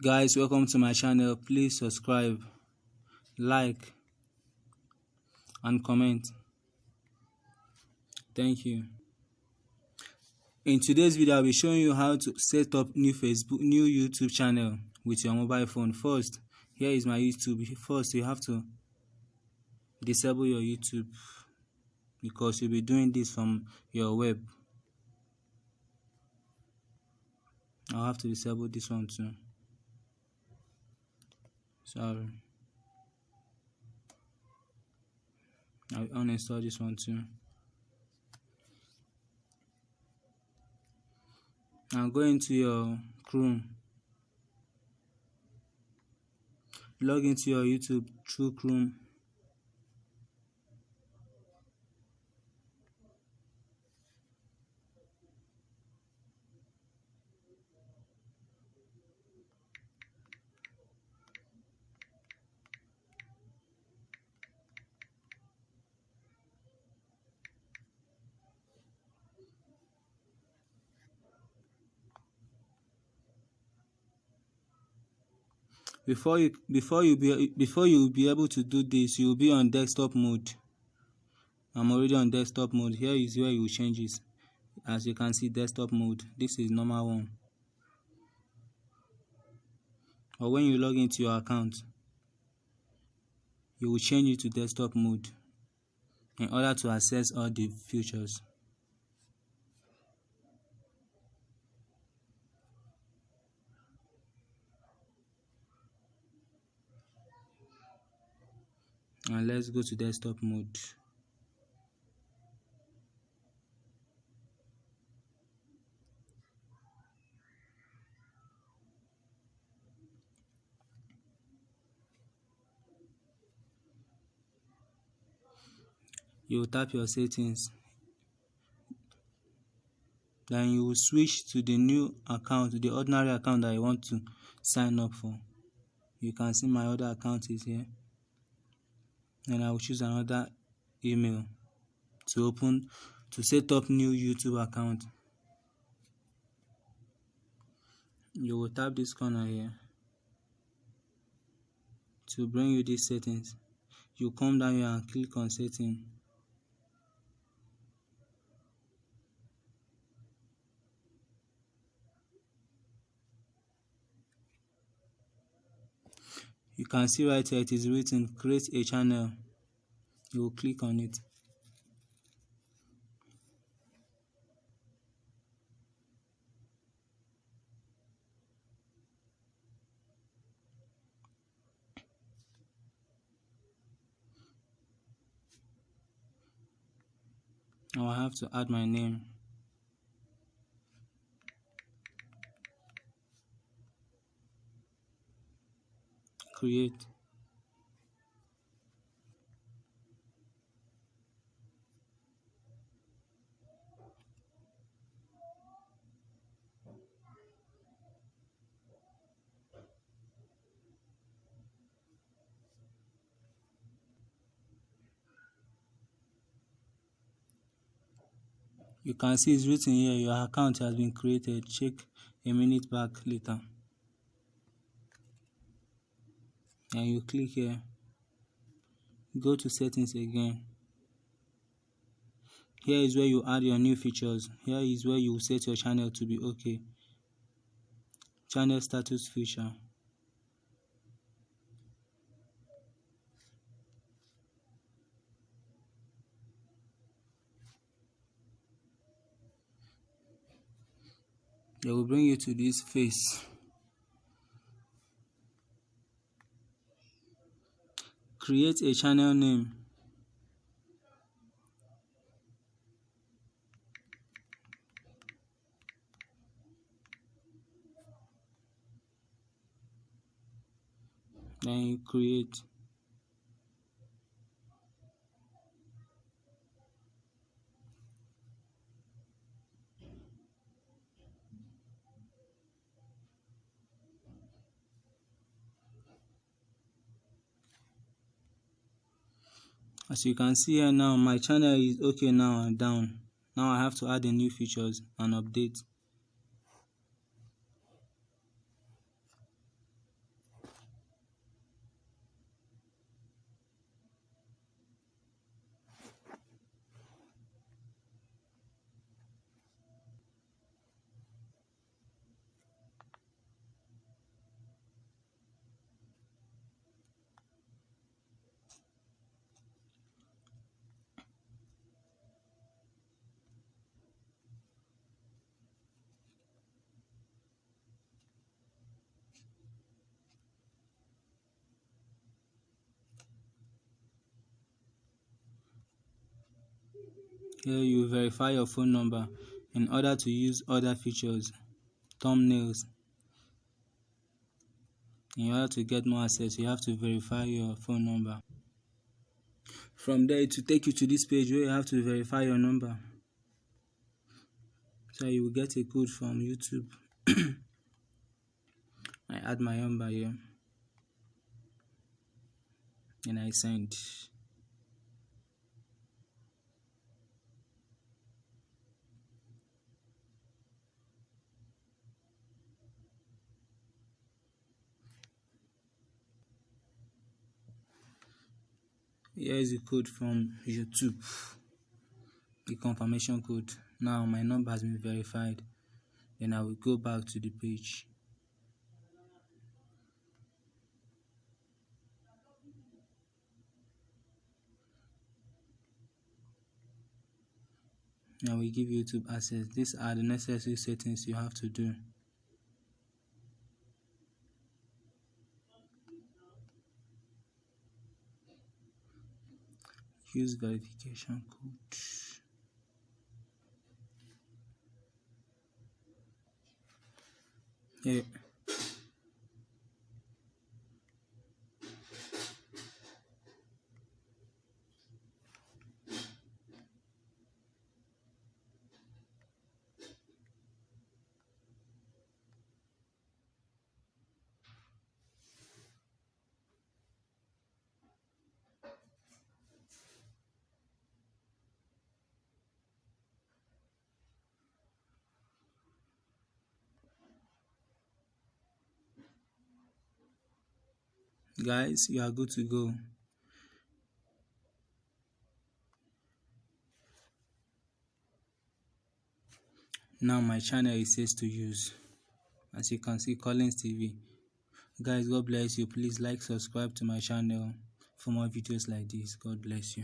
Guys, welcome to my channel. Please subscribe, like and comment. Thank you. In today's video, I'll be showing you how to set up new YouTube channel with your mobile phone. First, here is my YouTube. First, you have to disable your YouTube because you'll be doing this from your web. I'll have to disable this one too. Sorry. I'll uninstall this one too. Now go into your Chrome. Log into your YouTube through Chrome. Before you'll be able to do this, you'll be on desktop mode. I'm already on desktop mode. Here is where you change it. As you can see, desktop mode. This is normal one. Or when you log into your account, you will change it to desktop mode in order to access all the features. And let's go to desktop mode. You will tap your settings. Then you will switch to the new account, the ordinary account that you want to sign up for. You can see my other account is here. Then I will choose another email to set up new YouTube account. You will tap this corner here to bring you these settings. You come down here and click on setting. You can see right here it is written create a channel. You will click on it. Now I have to add my name. Create. You can see it's written here, your account has been created. Check a minute back later. And you click here. Go to settings again. Here is where you add your new features. Here is where you set your channel to be okay. Channel status feature. They will bring you to this face. Create a channel name. Then you create. As you can see here now, my channel is okay now and down. Now I have to add the new features and update. Here you verify your phone number. In order to use other features, thumbnails, in order to get more access, you have to verify your phone number. From there, it will take you to this page where you have to verify your number. So you will get a code from YouTube. I add my number here and I send. Here is the code from YouTube, the confirmation code. Now my number has been verified. Then I will go back to the page. Now we give YouTube access. These are the necessary settings you have to do. Use verification code. Yeah. Guys, you are good to go. Now my channel is safe to use. As you can see, Collins TV. Guys, God bless you. Please like, subscribe to my channel for more videos like this. God bless you.